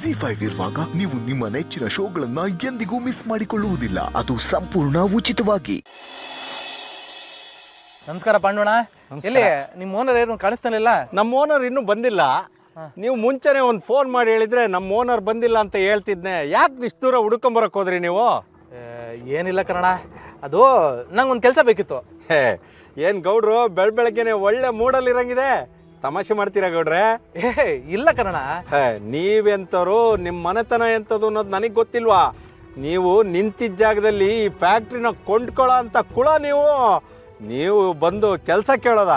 ZEE5 ಇರುವಾಗ ನೀವು ನಿಮ್ಮ ನೆಚ್ಚಿನ ಶೋಗಳನ್ನ ಎಂದಿಗೂ ಮಿಸ್ ಮಾಡಿಕೊಳ್ಳುವುದಿಲ್ಲ. ಅದು ಸಂಪೂರ್ಣ ಉಚಿತವಾಗಿ. ನಮಸ್ಕಾರ ಪಾಂಡೋಣ. ಎಲ್ಲಿ ನಿಮ್ಮ ಓನರ್ ಏನು ಕಾಣಿಸ್ತಾನಿಲ್ಲ? ನಮ್ಮ ಓನರ್ ಇನ್ನೂ ಬಂದಿಲ್ಲ. ನೀವು ಮುಂಚೆನೆ ಒಂದು ಫೋನ್ ಮಾಡಿ ಹೇಳಿದ್ರೆ ನಮ್ಮ ಓನರ್ ಬಂದಿಲ್ಲ ಅಂತ ಹೇಳ್ತಿದ್ನೆ. ಯಾಕೆ ಇಷ್ಟು ದೂರ ಹುಡ್ಕೊಂಬರಕ್ಕೆ ಹೋದ್ರಿ ನೀವು? ಏನಿಲ್ಲ ಕನ್ನಡ, ಅದು ನಂಗೊಂದು ಕೆಲಸ ಬೇಕಿತ್ತು. ಏನು ಗೌಡ್ರು ಬೆಳಗ್ಗೆನೆ ಒಳ್ಳೆ ಮೂಡಲ್ಲಿ ಇರಂಗಿದೆ. ತಮಾಷೆ ಮಾಡ್ತೀರಾ ಗೌಡ್ರೆ? ಇಲ್ಲ ಕನ್ನಡ. ನೀವೆಂತರು, ನಿಮ್ಮ ಮನೆತನ ಎಂಥದ್ದು ಅನ್ನೋದು ನನಗೆ ಗೊತ್ತಿಲ್ವಾ? ನೀವು ನಿಂತಿದ್ದ ಜಾಗದಲ್ಲಿ ಈ ಫ್ಯಾಕ್ಟ್ರಿನ ಕೊಂಡ್ಕೊಳ್ಳೋ ಅಂತ ಕುಳ ನೀವು ಬಂದು ಕೆಲಸ ಕೇಳೋದ?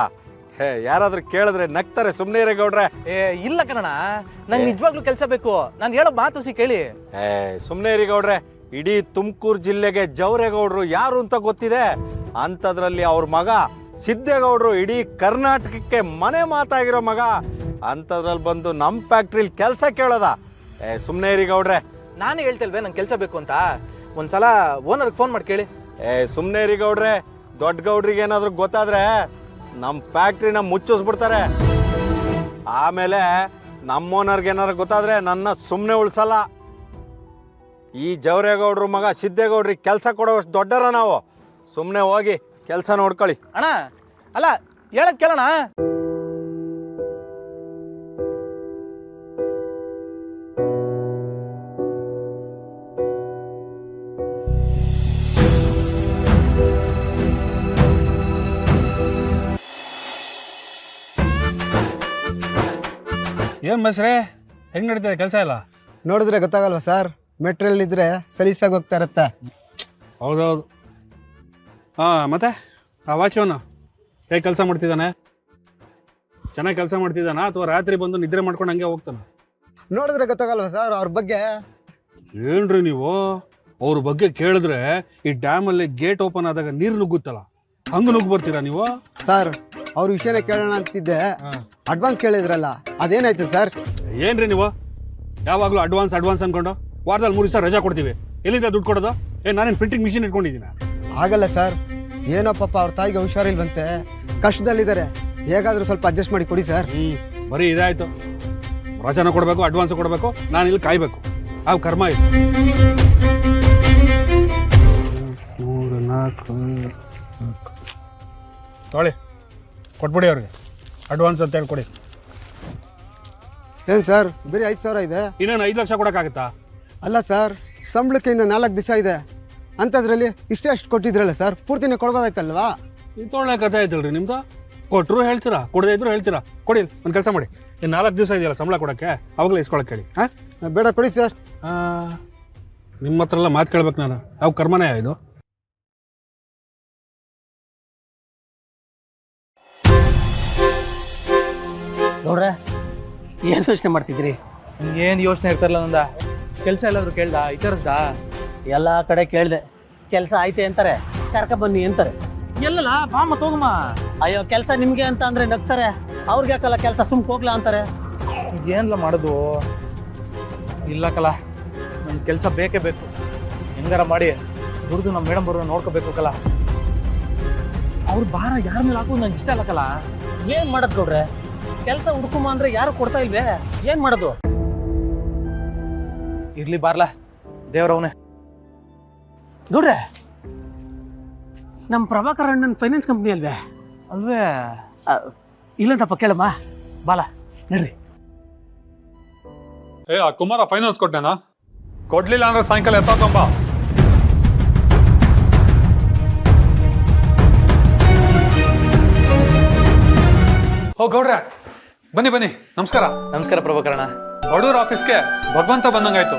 ಯಾರಾದ್ರೂ ಕೇಳಿದ್ರೆ ನಗ್ತಾರೆ. ಸುಮ್ಮನೆ ಇರೇ ಗೌಡ್ರೆ. ಇಲ್ಲ ಕನ್ನಡ, ನಂಗೆ ನಿಜವಾಗ್ಲೂ ಕೆಲಸ ಬೇಕು. ನಾನು ಹೇಳೋ ಮಾತು ಕೇಳಿ. ಸುಮ್ಮನೆ ಇರಿ ಗೌಡ್ರೆ. ಇಡೀ ತುಮಕೂರು ಜಿಲ್ಲೆಗೆ ಜವರೇಗೌಡರು ಯಾರು ಅಂತ ಗೊತ್ತಿದೆ. ಅಂಥದ್ರಲ್ಲಿ ಅವ್ರ ಮಗ ಸಿದ್ದೇಗೌಡರು ಇಡೀ ಕರ್ನಾಟಕಕ್ಕೆ ಮನೆ ಮಾತಾಗಿರೋ ಮಗ. ಅಂಥದ್ರಲ್ಲಿ ಬಂದು ನಮ್ಮ ಫ್ಯಾಕ್ಟ್ರಿಲಿ ಕೆಲಸ ಕೇಳೋದ? ಸುಮ್ಮನೆ ಇರಿ ಗೌಡ್ರೆ. ನಾನೇ ಹೇಳ್ತಿಲ್ವೇ ನಂಗೆ ಕೆಲಸ ಬೇಕು ಅಂತ? ಒಂದ್ಸಲ ಓನರ್ಗೆ ಫೋನ್ ಮಾಡಿ ಕೇಳಿ. ಸುಮ್ಮನೆ ಇರಿ ಗೌಡ್ರೆ. ದೊಡ್ಡ ಗೌಡ್ರಿಗೆ ಏನಾದರೂ ಗೊತ್ತಾದ್ರೆ ನಮ್ಮ ಫ್ಯಾಕ್ಟ್ರಿನ ಮುಚ್ಚಿಸ್ಬಿಡ್ತಾರೆ. ಆಮೇಲೆ ನಮ್ಮ ಓನರ್ಗೆ ಏನಾದ್ರು ಗೊತ್ತಾದ್ರೆ ನನ್ನ ಸುಮ್ಮನೆ ಉಳಿಸಲ್ಲ. ಈ ಜವರೇಗೌಡ್ರ ಮಗ ಸಿದ್ದೇಗೌಡ್ರಿಗೆ ಕೆಲಸ ಕೊಡೋಷ್ಟು ದೊಡ್ಡರ ನಾವು. ಸುಮ್ಮನೆ ಹೋಗಿ ಕೆಲಸ ನೋಡ್ಕೊಳ್ಳಿ. ಅಣ್ಣ ಅಲ್ಲ, ಹೇಳಕ್ ಕೇಳೋಣ. ಏನು ಮಸ್ರೆ, ಹೆಂಗೆ ನಡೀತದೆ ಕೆಲಸ ಎಲ್ಲ? ನೋಡಿದ್ರೆ ಗೊತ್ತಾಗಲ್ವಾ ಸರ್? ಮೆಟ್ರಿಯಲ್ ಇದ್ರೆ ಸಲೀಸಾಗಿ ಹೋಗ್ತಾ ಇರುತ್ತೆ. ಹೌದೌದು. ಹಾಂ, ಮತ್ತೆ ಆ ವಾಚ್ಯವನು ಹೇಗೆ ಕೆಲಸ ಮಾಡ್ತಿದ್ದಾನೆ? ಚೆನ್ನಾಗಿ ಕೆಲಸ ಮಾಡ್ತಿದ್ದಾನಾ ಅಥವಾ ರಾತ್ರಿ ಬಂದು ನಿದ್ರೆ ಮಾಡ್ಕೊಂಡು ಹಂಗೆ ಹೋಗ್ತಾನೆ? ನೋಡಿದ್ರೆ ಗೊತ್ತಾಗಲ್ವಾ ಸರ್ ಅವ್ರ ಬಗ್ಗೆ? ಏನ್ರಿ ನೀವು ಅವ್ರ ಬಗ್ಗೆ ಕೇಳಿದ್ರೆ ಈ ಡ್ಯಾಮಲ್ಲಿ ಗೇಟ್ ಓಪನ್ ಆದಾಗ ನೀರು ನುಗ್ಗುತ್ತಲ್ಲ, ಹಂಗೆ ನುಗ್ಗಿ ಬರ್ತೀರಾ ನೀವು? ಸರ್ ಅವ್ರ ವಿಷಯನೇ ಕೇಳೋಣ ಅಂತಿದ್ದೆ. ಅಡ್ವಾನ್ಸ್ ಕೇಳಿದ್ರಲ್ಲ, ಅದೇನಾಯ್ತು ಸರ್? ಏನ್ರಿ ನೀವು ಯಾವಾಗಲೂ ಅಡ್ವಾನ್ಸ್ ಅನ್ಕೊಂಡು ವಾರದಲ್ಲಿ 3 ದಿವಸ ರಜಾ ಕೊಡ್ತೀವಿ. ಎಲ್ಲಿಂದ ದುಡ್ಡು ಕೊಡೋದು? ನಾನೇನು ಪ್ರಿಂಟಿಂಗ್ ಮಿಷಿನ್ ಇಟ್ಕೊಂಡಿದ್ದೀನ? ಆಗಲ್ಲ ಸರ್, ಏನೋ ಪಾಪ ಅವ್ರ ತಾಯಿಗೆ ಹುಷಾರಿಲ್ವಂತೆ, ಕಷ್ಟದಲ್ಲಿದ್ದಾರೆ. ಹೇಗಾದ್ರೂ ಸ್ವಲ್ಪ ಅಡ್ಜಸ್ಟ್ ಮಾಡಿ ಕೊಡಿ ಸರ್. ಬರೀ ಇದಾಯ್ತು. ರಜಾನ ಕೊಡಬೇಕು, ಅಡ್ವಾನ್ಸ್ ಕೊಡಬೇಕು, ನಾನು ಇಲ್ಲಿ ಕಾಯ್ಬೇಕು. ಅವು ಕರ್ಮ ಇದು. 3, 4 ತೊಳಿ ಕೊಟ್ಬಿಡಿ ಅವ್ರಿಗೆ ಅಡ್ವಾನ್ಸ್ ಅಂತ ಹೇಳಿ ಕೊಡಿ. ಏನು ಸರ್ ಬರೀ 5,000 ಇದೆ? ಇನ್ನೇನು 5 ಲಕ್ಷ ಕೊಡೋಕ್ಕಾಗತ್ತಾ? ಅಲ್ಲ ಸರ್, ಸಂಬಳಕ್ಕೆ ಇನ್ನು 4 ದಿವಸ ಇದೆ. ಅಂಥದ್ರಲ್ಲಿ ಅಷ್ಟು ಕೊಟ್ಟಿದ್ರಲ್ಲ ಸರ್, ಪೂರ್ತಿನೇ ಕೊಡ್ಬೋದಾಯ್ತಲ್ವಾ? ಇದು ತೊಗೊಳ್ಳೆ ಕಥೆ ಆಯ್ತಲ್ರಿ ನಿಮ್ದು. ಕೊಟ್ಟರು ಹೇಳ್ತೀರಾ, ಕೊಡದೇ ಇದ್ರು ಹೇಳ್ತೀರಾ. ಕೊಡಿ, ಒಂದು ಕೆಲಸ ಮಾಡಿ. ಇನ್ನು 4 ದಿವಸ ಇದೆಯಲ್ಲ ಸಂಬಳ ಕೊಡೋಕ್ಕೆ, ಅವಾಗಲೇ ಇಸ್ಕೊಳಕ್ಕೆ ಹೇಳಿ. ಹಾಂ, ಬೇಡ ಕೊಡಿ ಸರ್. ನಿಮ್ಮ ಹತ್ರ ಎಲ್ಲ ಮಾತು ಕೇಳ್ಬೇಕು ನಾನು. ಅವು ಕರ್ಮನೇ ಇದು. ನೋಡ್ರೆ, ಏನು ಯೋಚನೆ ಮಾಡ್ತಿದ್ರಿ? ಏನು ಯೋಚನೆ ಇರ್ತಾರಲ್ಲ ನಂದ. ಕೆಲಸ ಎಲ್ಲಾದ್ರೂ ಕೇಳ್ದ, ವಿಚಾರಿಸ್ದ? ಎಲ್ಲ ಕಡೆ ಕೇಳಿದೆ. ಕೆಲಸ ಐತೆ ಅಂತಾರೆ, ಕರ್ಕ ಬನ್ನಿ ಅಂತಾರೆ. ಎಲ್ಲಲ್ಲ ಬಾಮ ತೋಗಮ್ಮ. ಅಯ್ಯೋ, ಕೆಲಸ ನಿಮ್ಗೆ ಅಂತ ಅಂದ್ರೆ ನಗ್ತಾರೆ. ಅವ್ರಿಗೆ ಯಾಕಲ್ಲ ಕೆಲಸ ಸುಮ್ಕೆ ಹೋಗ್ಲಾ ಅಂತಾರೆ. ಏನ್ಲ ಮಾಡೋದು? ಇಲ್ಲ ಕಲ, ನನ್ ಕೆಲಸ ಬೇಕೇ ಬೇಕು. ಹೆಂಗಾರ ಮಾಡಿ ದುಡ್ದು ನಮ್ಮ ಮೇಡಮ್ ಬರೋ ನೋಡ್ಕೋಬೇಕು ಕಲ. ಅವ್ರ ಭಾರ ಯಾರ ಮೇಲೆ ಹಾಕೋದು ನಂಗೆ ಇಷ್ಟ ಇಲ್ಲ ಕಲ. ಏನ್ ಮಾಡೋದು ಗೌಡ್ರೆ? ಕೆಲಸ ಹುಡುಕುಮ ಅಂದ್ರೆ ಯಾರು ಕೊಡ್ತಾ ಇಲ್ವೇ? ಏನ್ ಮಾಡೋದು? ಇರ್ಲಿ ಬಾರ್ಲಾ, ದೇವ್ರವನೇ. ಗೌಡ್ರೆ, ನಮ್ಮ ಪ್ರಭಾಕರ್ ಅಣ್ಣನ ಫೈನಾನ್ಸ್ ಕಂಪ್ನಿ ಅಲ್ವೇ? ಅಲ್ವೇ? ಇಲ್ಲಂತಪ್ಪ, ಕೇಳಮ್ಮ ಬಾಲ ನಡ್ರಿ. ಆ ಕುಮಾರ ಫೈನಾನ್ಸ್ ಕೊಟ್ಟೆನಾ? ಕೊಡ್ಲಿಲ್ಲ ಅಂದ್ರೆ ಸಾಯಂಕಾಲ ಎತ್ತಾಕೊಂಬ. ಓ ಗೌಡ್ರೆ, ಬನ್ನಿ ಬನ್ನಿ. ನಮಸ್ಕಾರ. ನಮಸ್ಕಾರ ಪ್ರಭಾಕರಣ. ಬಡೂರ್ ಆಫೀಸ್ಗೆ ಭಗವಂತ ಬಂದಂಗಾಯ್ತು.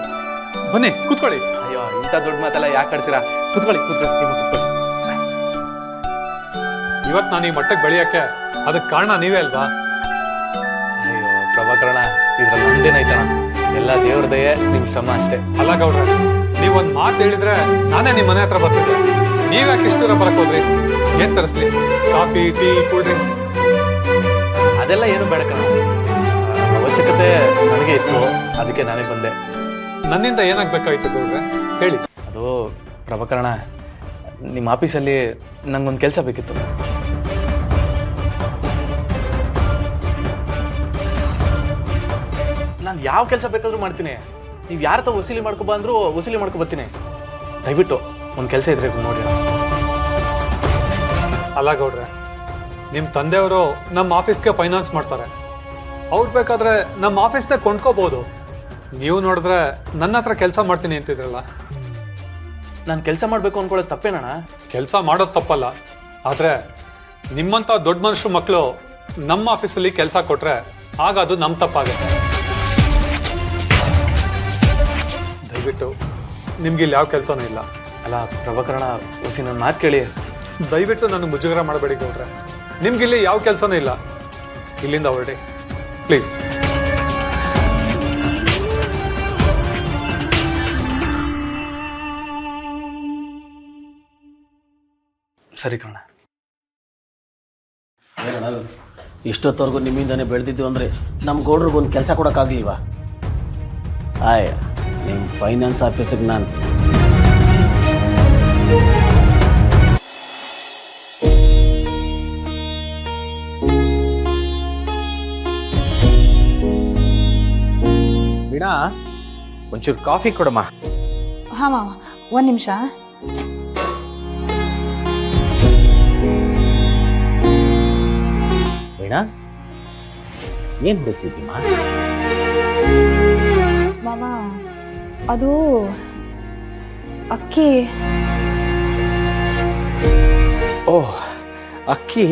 ಬನ್ನಿ ಕೂತ್ಕೊಳ್ಳಿ. ಅಯ್ಯೋ, ಇಂಥ ದೊಡ್ಡ ಮಾತೆಲ್ಲ ಯಾಕೆ ಆಡ್ತೀರಾ? ಕೂತ್ಕೊಳ್ಳಿ. ಇವತ್ತು ನಾನು ಈ ಮಟ್ಟಕ್ಕೆ ಬೆಳೆಯಕ್ಕೆ ಅದಕ್ಕೆ ಕಾರಣ ನೀವೇ ಅಲ್ವಾ? ಅಯ್ಯೋ ಪ್ರಭಾಕರಣ, ಇದ್ರಲ್ಲಿ ನಮ್ದೇನಾಯ್ತಣ? ಎಲ್ಲ ದೇವ್ರ ದಯೆ, ನಿಮ್ ಶ್ರಮ ಅಷ್ಟೇ. ಅಲ್ಲ ಗೌಡ್ರೆ, ನೀವೊಂದ್ ಮಾತು ಹೇಳಿದ್ರೆ ನಾನೇ ನಿಮ್ಮ ಮನೆ ಹತ್ರ ಬರ್ತಿದ್ದೆ. ನೀವ್ಯಾಕೆ ಇಷ್ಟು ದೂರ ಬರಕ್ ಹೋದ್ರಿ? ಏನ್ ತರಿಸ್ಲಿ? Coffee, tea, cool drinks? ಅದೆಲ್ಲ ಏನು ಬೇಡ ಕಣ. ಅವಶ್ಯಕತೆ ನನಗೆ ಇತ್ತು, ಅದಕ್ಕೆ ನಾನೇ ಬಂದೆ. ನನ್ನಿಂದ ಏನಾಗ್ಬೇಕಾಯ್ತು ಗೌಡ್ರೆ, ಹೇಳಿ. ಅದು ಪ್ರಭಾಕರಣ, ನಿಮ್ಮ ಆಫೀಸಲ್ಲಿ ನಂಗೊಂದು ಕೆಲಸ ಬೇಕಿತ್ತು. ನಾನು ಯಾವ ಕೆಲಸ ಬೇಕಾದ್ರೂ ಮಾಡ್ತೀನಿ. ನೀವು ಯಾರ ಹತ್ರ ವಸೂಲಿ ಮಾಡ್ಕೊ ಬಂದ್ರು ವಸೂಲಿ ಮಾಡ್ಕೊ ಬರ್ತೀನಿ. ದಯವಿಟ್ಟು ಒಂದು ಕೆಲಸ ಇದ್ರೆ ನೋಡಿ. ಅಲ್ಲ ಗೌಡ್ರೆ, ನಿಮ್ಮ ತಂದೆಯವರು ನಮ್ಮ ಆಫೀಸ್ಗೆ ಫೈನಾನ್ಸ್ ಮಾಡ್ತಾರೆ. ಅವ್ರು ಬೇಕಾದ್ರೆ ನಮ್ಮ ಆಫೀಸ್ನ ಕೊಂಡ್ಕೋಬಹುದು. ನೀವು ನೋಡಿದ್ರೆ ನನ್ನ ಹತ್ರ ಕೆಲಸ ಮಾಡ್ತೀನಿ ಅಂತಿದ್ರಲ್ಲ. ನಾನು ಕೆಲಸ ಮಾಡಬೇಕು ಅನ್ಕೊಳ್ಳೋದು ತಪ್ಪೇನಣ್ಣ? ಕೆಲಸ ಮಾಡೋದು ತಪ್ಪಲ್ಲ, ಆದರೆ ನಿಮ್ಮಂಥ ದೊಡ್ಡ ಮನುಷ್ಯರು ಮಕ್ಕಳು ನಮ್ಮ ಆಫೀಸಲ್ಲಿ ಕೆಲಸ ಕೊಟ್ರೆ ಆಗ ಅದು ನಮ್ಮ ತಪ್ಪಾಗುತ್ತೆ. ದಯವಿಟ್ಟು ನಿಮ್ಗೆ ಇಲ್ಲಿ ಯಾವ ಕೆಲಸನೂ ಇಲ್ಲ. ಅಲ್ಲ ಪ್ರಭಾಕರಣ, ವಸಿ ನನ್ನ ಮಾತು ಕೇಳಿ. ದಯವಿಟ್ಟು ನನಗೆ ಮುಜುಗರ ಮಾಡಬೇಡಿ ಗೌಡ್ರೆ. ನಿಮ್ಗಿಲ್ಲಿ ಯಾವ ಕೆಲಸನೂ ಇಲ್ಲ. ಇಲ್ಲಿಂದ ಹೊರಡಿ ಪ್ಲೀಸ್. ಸರಿ ಕಣ. ಇಷ್ಟೊತ್ತವರೆಗೂ ನಿಮ್ಮಿಂದನೇ ಬೆಳೆದಿದ್ದು ಅಂದರೆ ನಮ್ಮ ಗೌಡ್ರಿಗೊಂದು ಕೆಲಸ ಕೊಡೋಕ್ಕಾಗಲಿಲ್ವಾ? ಆಯ್, ನಿಮ್ಮ ಫೈನಾನ್ಸ್ ಆಫೀಸಿಗೆ ನಾನು ವೀಣಾ, ಒಂಚೂರು ಕಾಫಿ ಕೊಡಮ್ಮ. ಹಾಂ ಮಾವ, ಒಂದು ನಿಮಿಷ. ವೀಣಾ, ಏನ್ ಬೇಕಿದ್ದೀಮ್ಮ? ಮಾವ, ಅದು ಅಕ್ಕಿ. ಓಹ್, ಅಕ್ಕಿ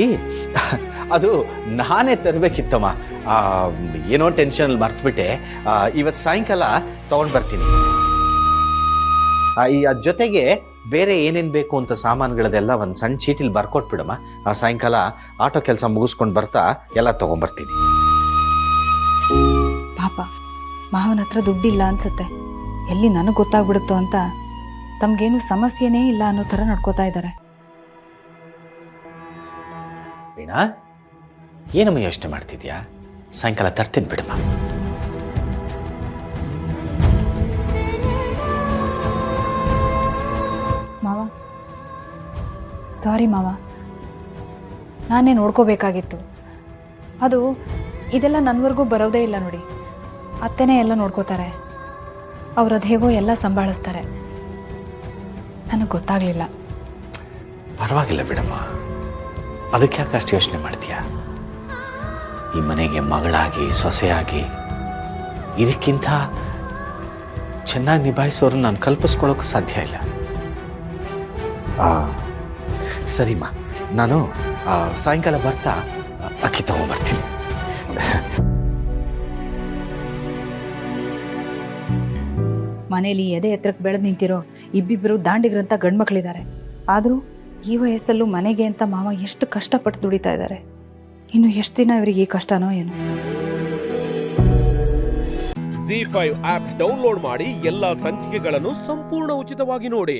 ಅದು ನಾನೇ ತರಬೇಕಿತ್ತಮ್ಮ. ಏನೋ ಟೆನ್ಷನಲ್ಲಿ ಮರ್ತುಬಿಟ್ಟೆ. ಇವತ್ತು ಸಾಯಂಕಾಲ ತೊಗೊಂಡು ಬರ್ತೀನಿ. ಅದ್ರ ಜೊತೆಗೆ ಬೇರೆ ಏನೇನು ಬೇಕು ಅಂತ ಸಾಮಾನುಗಳದೆಲ್ಲ ಒಂದು ಸಣ್ಣ ಚೀಟಿಲಿ ಬರ್ಕೊಟ್ಬಿಡಮ್ಮ. ಸಾಯಂಕಾಲ ಆಟೋ ಕೆಲಸ ಮುಗಿಸ್ಕೊಂಡು ಬರ್ತಾ ಎಲ್ಲ ತೊಗೊಂಬರ್ತೀನಿ. ಪಾಪ ಮಾವನ ಹತ್ರ ದುಡ್ಡಿಲ್ಲ ಅನ್ಸುತ್ತೆ. ಎಲ್ಲಿ ನನಗೆ ಗೊತ್ತಾಗ್ಬಿಡುತ್ತೋ ಅಂತ ತಮಗೇನು ಸಮಸ್ಯೆನೇ ಇಲ್ಲ ಅನ್ನೋ ಥರ ನಡ್ಕೋತಾ ಇದ್ದಾರೆ. ವೀಣಾ, ಏನಮ್ಮ ಯೋಚನೆ ಮಾಡ್ತಿದ್ಯಾ? ಸಾಯಂಕಾಲ ತರ್ತೀನಿ ಬಿಡಮ್ಮ. ಮಾವ, ಸಾರಿ ಮಾವ, ನಾನೇ ನೋಡ್ಕೋಬೇಕಾಗಿತ್ತು. ಅದು ಇದೆಲ್ಲ ನನ್ವರೆಗೂ ಬರೋದೇ ಇಲ್ಲ ನೋಡಿ. ಅತ್ತೆನೇ ಎಲ್ಲ ನೋಡ್ಕೋತಾರೆ. ಅವ್ರದ್ದು ಹೇಗೋ ಎಲ್ಲ ಸಂಭಾಳಿಸ್ತಾರೆ. ನನಗೆ ಗೊತ್ತಾಗಲಿಲ್ಲ. ಪರವಾಗಿಲ್ಲ ಬಿಡಮ್ಮ, ಅದಕ್ಕೆ ಯಾಕೆ ಅಷ್ಟು ಯೋಚನೆ ಮಾಡ್ತೀಯಾ? ಈ ಮನೆಗೆ ಮಗಳಾಗಿ ಸೊಸೆಯಾಗಿ ಇದಕ್ಕಿಂತ ಚೆನ್ನಾಗಿ ನಿಭಾಯಿಸೋರು ನಾನು ಕಲ್ಪಿಸ್ಕೊಳ್ಳೋಕ್ಕೂ ಸಾಧ್ಯ ಇಲ್ಲ. ಸರಿಮ್ಮ, ನಾನು ಸಾಯಂಕಾಲ ಬರ್ತಾ ಅಕ್ಕಿ ತಗೊಂಡ್ಬರ್ತೀನಿ. ಮನೇಲಿ ಎದೆ ಎತ್ತರಕ್ಕೆ ಬೆಳೆದು ನಿಂತಿರೋ ಇಬ್ಬಿಬ್ಬರು ದಾಂಡಿಗರಂತ ಗಂಡ್ಮಕ್ಳಿದ್ದಾರೆ. ಆದರೂ ಈ ವಯಸ್ಸಲ್ಲೂ ಮನೆಗೆ ಅಂತ ಮಾವ ಎಷ್ಟು ಕಷ್ಟಪಟ್ಟು ದುಡಿತಾ ಇದ್ದಾರೆ. ಇನ್ನು ಎಷ್ಟು ದಿನ ಇವರಿಗೆ ಈ ಕಷ್ಟನೋ ಏನೋ. ZEE5 ಆಪ್ ಡೌನ್ಲೋಡ್ ಮಾಡಿ ಎಲ್ಲಾ ಸಂಚಿಕೆಗಳನ್ನು ಸಂಪೂರ್ಣ ಉಚಿತವಾಗಿ ನೋಡಿ.